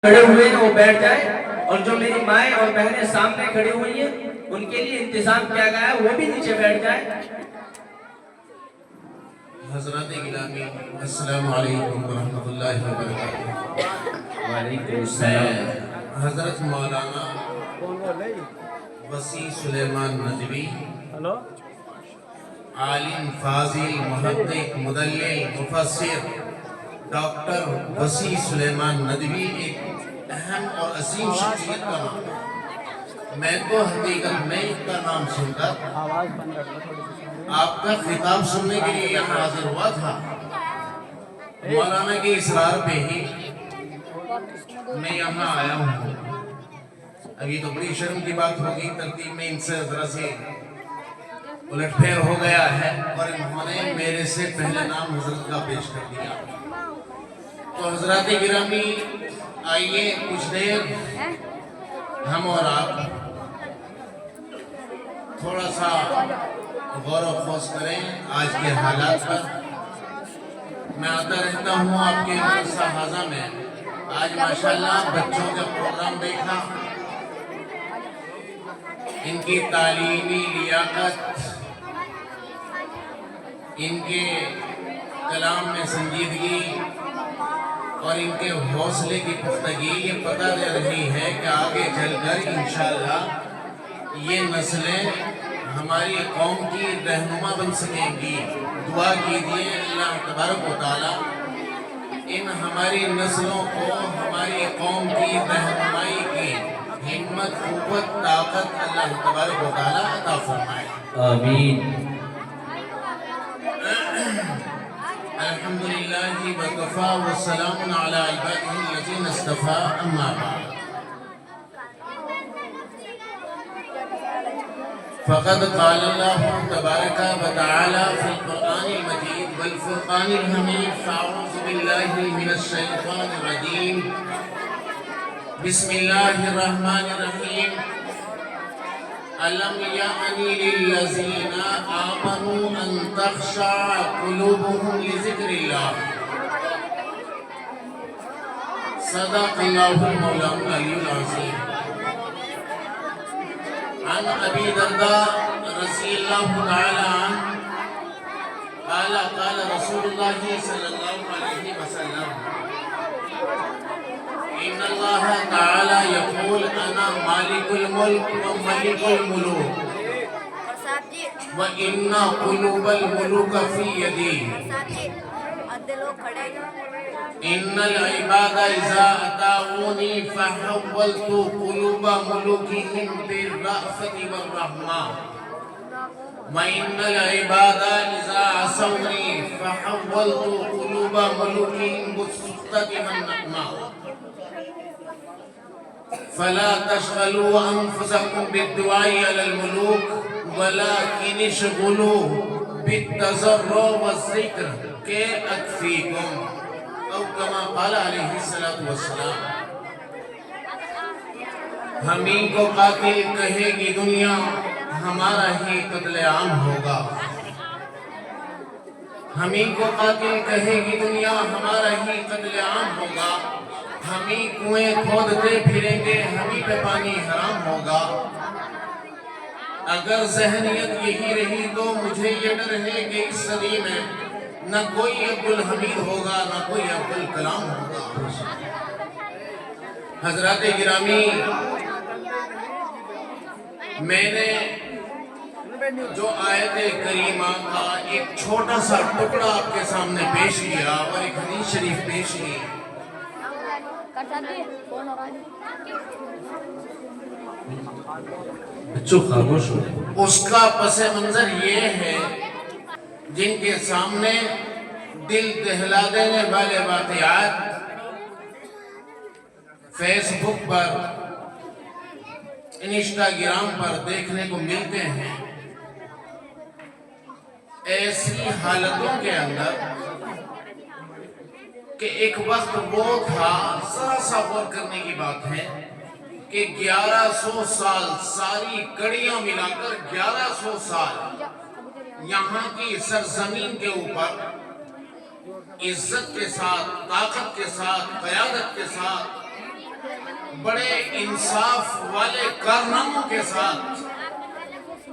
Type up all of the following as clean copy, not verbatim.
کھڑے ہوئے ہیں وہ بیٹھ جائیں، اور جو میری مائیں اور بہنیں سامنے کھڑی ہوئی ہیں ان کے لیے انتظام کیا گیا ہے، وہ بھی نیچے بیٹھ جائیں۔ حضرات گرامی السلام علیکم ورحمۃ اللہ وبرکاتہ۔ وعلیکم السلام۔ حضرت مولانا وسیع سلیمان ندوی، عالم فاضل محقق مدلل مفسر ڈاکٹر وسیع سلیمان ندوی ایک اہم اور عظیم شخصیت کا نام ہے۔ میں تو حقیقت میں اس کا نام سن کر آپ کا خطاب سننے کے لیے یہاں حاضر ہوا تھا۔ مولانا کے اصرار پہ ہی میں یہاں آیا ہوں۔ ابھی تو بڑی شرم کی بات ہوگی، ترتیب میں ان سے ذرا سے الٹ پھیر ہو گیا ہے اور انہوں نے میرے سے پہلے نام حضرت کا پیش کر دیا۔ تو حضرات گرامی آئیے کچھ دیر ہم اور آپ تھوڑا سا غور و خوض کریں آج کے حالات پر۔ میں آتا رہتا ہوں آپ کے مدرسہ حاضہ میں۔ آج ماشاءاللہ بچوں کا پروگرام دیکھا، ان کی تعلیمی لیاقت، ان کے کلام میں سنجیدگی اور ان کے حوصلے کی پختگی یہ پتہ دے رہی ہے کہ آگے چل کر انشاءاللہ یہ نسلیں ہماری قوم کی رہنما بن سکیں گی۔ دعا کیجئے اللہ تبارک و تعالی ان ہماری نسلوں کو ہماری قوم کی رہنمائی کی ہمت، قوت، طاقت اللہ تبارک و تعالی عطا فرمائے۔ آمین۔ الحمدللہ وکفا والسلام علی عبادہ الذین اصطفیٰ، اما بعد۔ فقد قال اللہ تبارک و تعالی فی القرآن المجید والفرقان الحمید، فاعوذ باللہ من الشیطان الرجیم، بسم اللہ الرحمن الرحیم۔ أَلَمْ يَعْنِ لِلَّذِينَ آمَنُوا أَن تَخْشَعَ قُلُوبُهُمْ لِذِكْرِ اللَّهِ۔ صدق اللہ المولانا العلی العظیم۔ عن ابی درداء رضی اللہ تعالی عنہ قال قال رسول اللہ صلی اللہ علیہ وسلم ان اللہ تعالی یقول انا مالک الملک وملک الملوک وَإِنَّ قُلُوبَ الْمُلُوكَ فِي يَدِي۔ إِنَّ الْعِبَادَ إِذَا أَطَاعُونِي فَحَوَّلْتُ قُلُوبَ مُلُوكِهِمْ بِالرَّأْفَةِ وَالرَّحْمَةِ وَإِنَّ الْعِبَادَ إِذَا عَصَوْنِي فَحَوَّلْتُ قُلُوبَ مُلُوكِهِمْ بِالسُّخْطَةِ وَالنَّقْمَةِ فَلَا تَشْغَلُوا أَنفُسَكُمْ بِالدُّعَاءِ عَلَى الْمُلُوكِ وَلَكِنِ اشْغُلُوا بِالتَّضَرُّعِ وَالذِّكْرِ کہ اکفیکم او کما قال علیہ السلام۔ ہمیں کو قاتل کہے گی دنیا ہمارا ہی قتل عام ہوگا۔ ہمیں کو قاتل کہے گی دنیا ہمارا ہی قتل عام ہوگا۔ ہمیں کنویں کھودتے پھریں گے، ہمیں پہ پانی حرام ہوگا۔ اگر ذہنیت یہی رہی تو مجھے یہ ڈر ہے کہ اس صدی میں نہ کوئی عبدالحمید ہوگا نہ کوئی عبدالکلام ہوگا۔ حضرات گرامی، میں نے جو آیت کریمہ کا ایک چھوٹا سا ٹکڑا آپ کے سامنے پیش کیا اور ایک حدیث شریف پیش کی، اس کا پس منظر یہ ہے جن کے سامنے دل دہلا دینے والے واقعات فیس بک پر، انسٹاگرام پر دیکھنے کو ملتے ہیں۔ ایسی حالتوں کے اندر کہ ایک وقت وہ تھا، ذرا سا غور کرنے کی بات ہے کہ 1100 سال ساری کڑیاں ملا کر 1100 سال یہاں کی سرزمین کے اوپر عزت کے ساتھ، طاقت کے ساتھ، قیادت کے ساتھ بڑے انصاف والے کارناموں کے ساتھ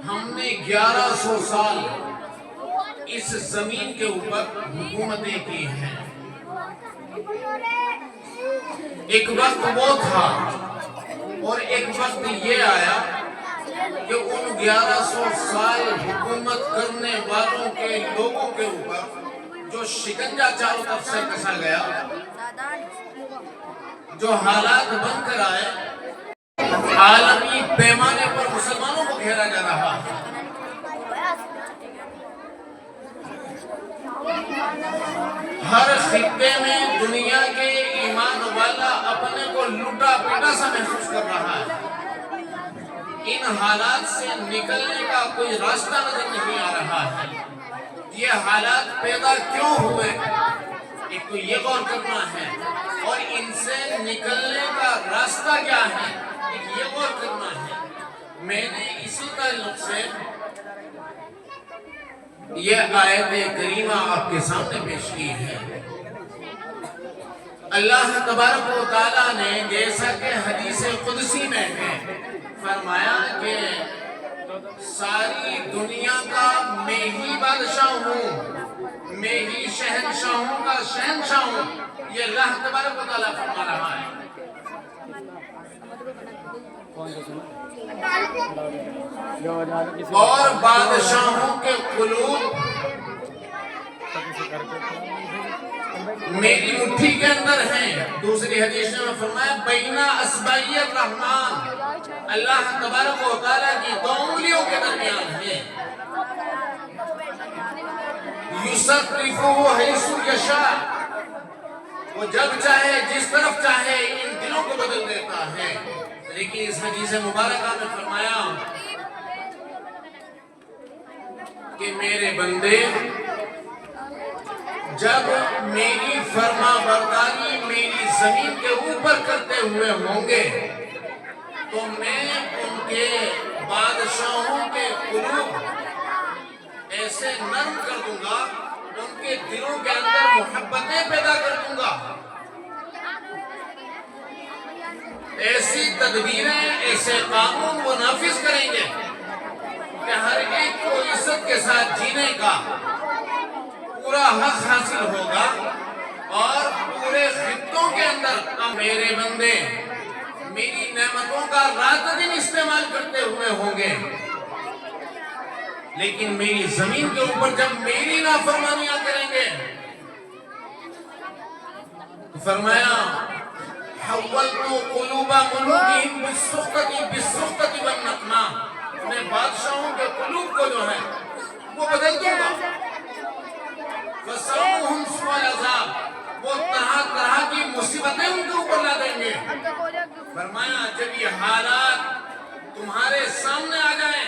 ہم نے 1100 سال اس زمین کے اوپر حکومتیں کی ہیں۔ ایک وقت وہ تھا اور ایک وقت یہ آیا کہ ان 1100 سال حکومت کرنے والوں کے لوگوں کے اوپر جو شکنجا چاروں طرف سے کسا گیا، جو حالات بن کر آئے، عالمی پیمانے پر مسلمانوں کو گھیرا جا رہا ہے۔ ہر خطے میں دنیا کے ایمان والا اپنے کو لوٹا پیٹا سا محسوس کر رہا ہے۔ ان حالات سے نکلنے کا کوئی راستہ نظر نہیں آ رہا ہے۔ یہ حالات پیدا کیوں ہوئے، ایک تو یہ غور کرنا ہے، اور ان سے نکلنے کا راستہ کیا ہے، ایک یہ غور کرنا ہے۔ میں نے اسی تعلق سے یہ آیت کریمہ آپ کے سامنے پیش کی ہے۔ اللہ تبارک و تعالیٰ نے جیسا کہ حدیث قدسی میں ہے فرمایا کہ ساری دنیا کا میں ہی بادشاہ ہوں، میں ہی شہنشاہوں کا شہنشاہ ہوں، یہ اللہ تبارک و تعالیٰ فرما رہا ہے۔ اور بادشاہوں کے قلوب میری مٹھی کے اندر ہیں۔ دوسری حدیث میں فرمایا بینہ اصبعی الرحمن، اللہ تبارک و تعالیٰ کی دو انگلیوں کے درمیان ہے۔ یصرفہ حیث یشاء، وہ جب چاہے جس طرف چاہے ان دلوں کو بدل دیتا ہے۔ لیکن اس حدیث مبارکہ میں فرمایا کہ میرے بندے جب میری فرما برداری میری زمین کے اوپر کرتے ہوئے ہوں گے تو میں ان کے بادشاہوں کے قلوب ایسے نرم کر دوں گا، ان کے دلوں کے اندر محبتیں پیدا کر دوں گا، ایسی تدبیریں ایسے قانون وہ نافذ کریں گے کہ ہر ایک کو عزت کے ساتھ جینے کا پورا حق حاصل ہوگا، اور پورے خطوں کے اندر میرے بندے میری نعمتوں کا رات دن استعمال کرتے ہوئے ہوں گے، لیکن میری زمین کے اوپر جب میری نافرمانیاں کریں گے تو فرمایا حولت قلوب ملوکہم بالسخطۃ والنقمہ، میں بادشاہوں کے قلوب کو جو ہے وہ بدل دوں گا۔ فَسَوْمُهُمْ سُوءَ الْعَذَابِ، وہ طرح طرح کی مصیبتیں ان کے اوپر لا دیں گے۔ فرمایا جب یہ حالات تمہارے سامنے آ جائیں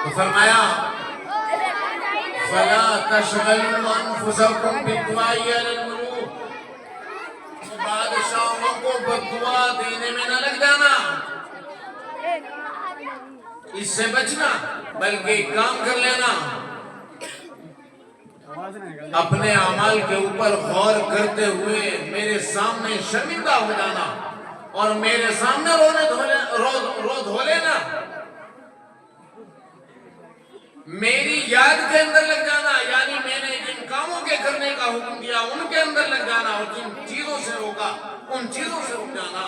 تو فرمایا فَلَا تَشْغَلُوا أَنفُسَكُمْ بِالدُّعَاءِ عَلَى الْمُلُوكِ، بادشاہوں کو بددعا دینے میں نہ لگ جانا، اس سے بچنا، بلکہ کام کر لینا، اپنے اعمال کے اوپر غور کرتے ہوئے میرے سامنے شرمندہ ہو جانا اور میرے سامنے رو دھو لینا، میری یاد کے اندر لگ جانا، یعنی میں نے جن کاموں کے کرنے کا حکم دیا ان کے اندر لگ جانا، اور جن چیزوں سے روکا ان چیزوں سے رک جانا،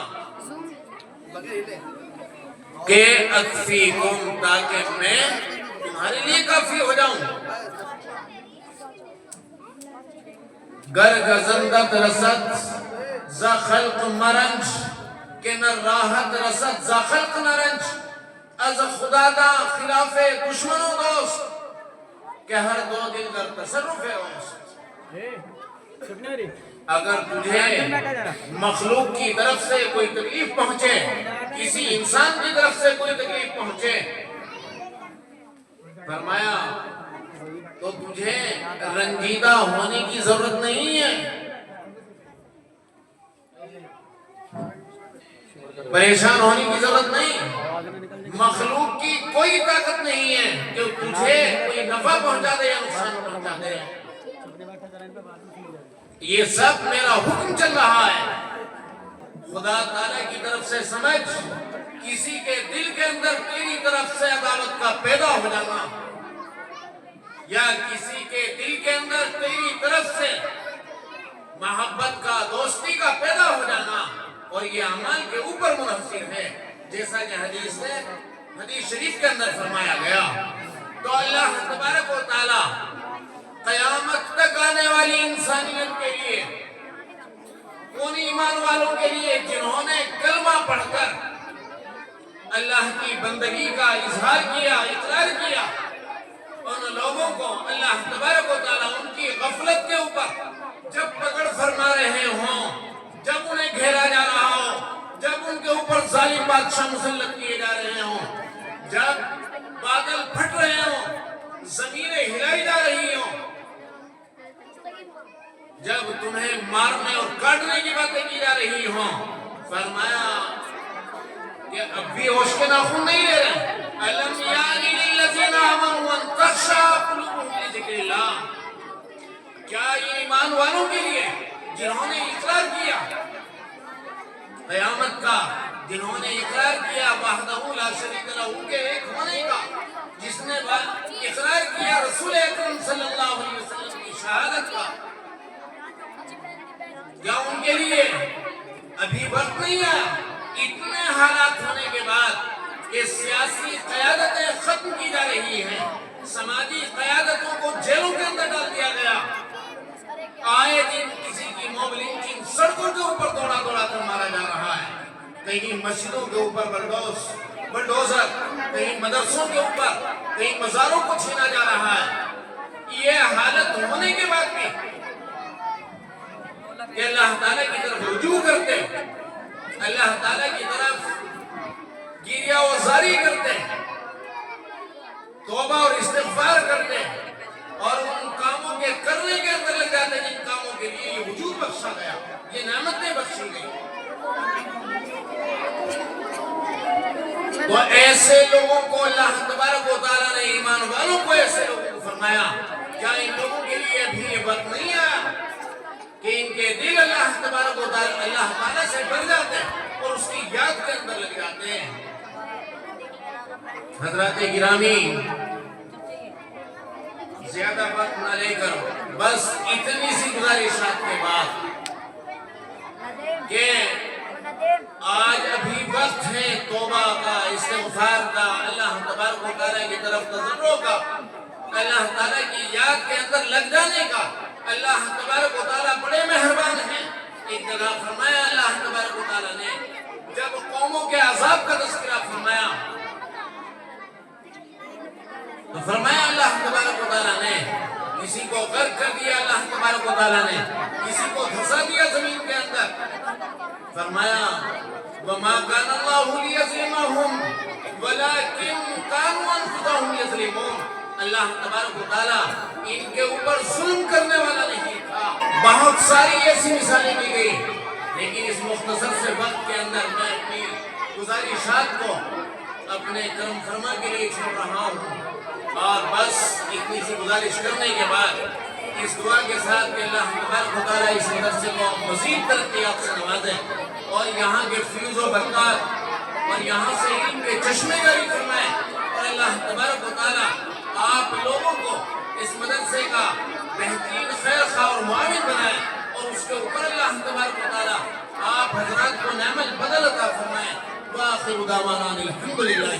کہ اکفیکم، تاکہ میں تمہارے لیے کافی ہو جاؤں۔ گر گزندت رسد ز خلق مرنج، کہ نہ راحت رسد ز خلق نرنج، از خدا دا خلاف دشمن و دوست، کہ ہر دو دل در تصرف اوست۔ اگر تجھے مخلوق کی طرف سے کوئی تکلیف پہنچے، کسی انسان کی طرف سے کوئی تکلیف پہنچے، فرمایا تو تجھے رنجیدہ ہونے کی ضرورت نہیں ہے، پریشان ہونے کی ضرورت نہیں، مخلوق کی کوئی طاقت نہیں ہے کہ تجھے کوئی نفع پہنچا دے یا نقصان پہنچا دے۔ یہ سب میرا حکم چل رہا ہے. خدا تعالیٰ کی طرف سے سمجھ کسی کے دل کے اندر تیری طرف سے عداوت کا پیدا ہو جانا یا کسی کے دل کے اندر تیری طرف سے محبت کا دوستی کا پیدا ہو جانا اور یہ اعمال کے اوپر منحصر ہے جیسا کہ حدیث شریف کے اندر فرمایا گیا. تو اللہ تبارک و تعالی قیامت تک آنے والی انسانیت کے لیے ان ایمان والوں کے لیے جنہوں نے کلمہ پڑھ کر اللہ کی بندگی کا اظہار کیا اقرار کیا ان لوگوں کو اللہ تبارک و تعالی ان کی غفلت کے اوپر جب پکڑ فرما رہے ہوں جب انہیں گھیرا جا رہا ہو جب ان کے اوپر ظالم بادشاہ مسلط کیے جا رہے ہوں جب بادل پھٹ رہے ہوں زمینیں ہلائی جا رہی ہوں جب تمہیں مارنے اور کاٹنے کی باتیں کی جا رہی ہوں فرمایا کہ اب بھی ہوش کے ناخن نہیں لے رہے. أَلَمْ يَعْنِ لِلَّذِينَ آمَنُوا أَن تَخْشَعَ قُلُوبُهُمْ لِذِكْرِ اللَّهِ کیا یہ ایمان والوں کے لیے جنہوں نے اقرار کیا قیامت کا جنہوں نے اقرار کیا وحدہ لا شریک لہ کے ایک ہونے کا جس نے اقرار کیا رسول اکرم صلی اللہ علیہ وسلم کی شہادت کا کیا ان کے لیے ابھی وقت نہیں آیا اتنے حالات ہونے کے بعد کہ سیاسی قیادتیں ختم کی جا رہی ہیں سماجی قیادتوں کو جیلوں کے اندر ڈال دیا گیا آئے دن کسی کی موب لنچنگ سڑکوں کے اوپر دوڑا دوڑا کر مارا جا رہا ہے کہیں مسجدوں کے اوپر بلڈوزر کہیں مدرسوں کے اوپر کہیں مزاروں کو چھینا جا رہا ہے. یہ حالت ہونے کے بعد بھی کہ اللہ تعالیٰ کی طرف رجوع کرتے اللہ تعالیٰ کی طرف گریہ و زاری کرتے توبہ اور استغفار کرتے اور ان کاموں کے کرنے کے اندر لگ جاتے جن کاموں کے لیے یہ وجود بخشا گیا یہ نعمتیں بخشی گئی. تو ایسے لوگوں کو اللہ تبارک و تعالیٰ نے ایمان والوں کو ایسے لوگوں کو فرمایا کیا ان لوگوں کے لیے ابھی یہ وقت نہیں آیا کہ ان کے دل اللہ تبارک و تعالی اللہ تعالیٰ سے بھر جاتے ہیں اور اس کی یاد کے اندر لگ جاتے ہیں. حضرات گرامی زیادہ وقت نہ لے کر بس اتنی سی گزارشات کے بعد کہ آج ابھی وقت ہے توبہ کا استغفار کا اللہ تبارک و تعالیٰ کی طرف تضرع کا اللہ تعالیٰ کی یاد کے اندر لگ جانے کا. اللہ تبارک و تعالیٰ بڑے مہربان ہیں. ایک جگہ فرمایا اللہ تبارک و تعالیٰ نے جب قوموں کے عذاب کا تذکرہ فرمایا تو فرمایا اللہ تبارک و تعالیٰ نے کسی کو غرق کر دیا اللہ تبارک و تعالیٰ نے کسی کو دھسا دیا زمین کے اندر فرمایا وَمَا كَانَ اللَّهُ لِيَظْلِمَهُمْ وَلَكِنْ كَانُوا أَنفُسَهُمْ يَظْلِمُونَ. اللہ تبارک و تعالیٰ ان کے اوپر ظلم کرنے والا نہیں تھا. بہت ساری ایسی مثالیں دی گئی لیکن اس مختصر سے وقت کے اندر میں اپنی گزارشات کو اپنے کرم فرما کے لیے چھوڑ رہا ہوں اور بس اتنی سی گزارش کرنے کے بعد اس دعا کے ساتھ کہ اللہ تبارک و تعالیٰ اس مدرسے کو مزید ترقیات سے نوازے اور یہاں کے فیض و برکات اور یہاں سے علم کے چشمے جاری فرمائے اور اللہ تبارک و تعالیٰ آپ لوگوں کو اس مدرسے کا بہترین خیر خواہ اور معاون بنائے اور اس کے اوپر اللہ تبارک و تعالیٰ آپ حضرات کو نعمت بدل عطا فرمائے. وآخر دعوانا الحمدللہ.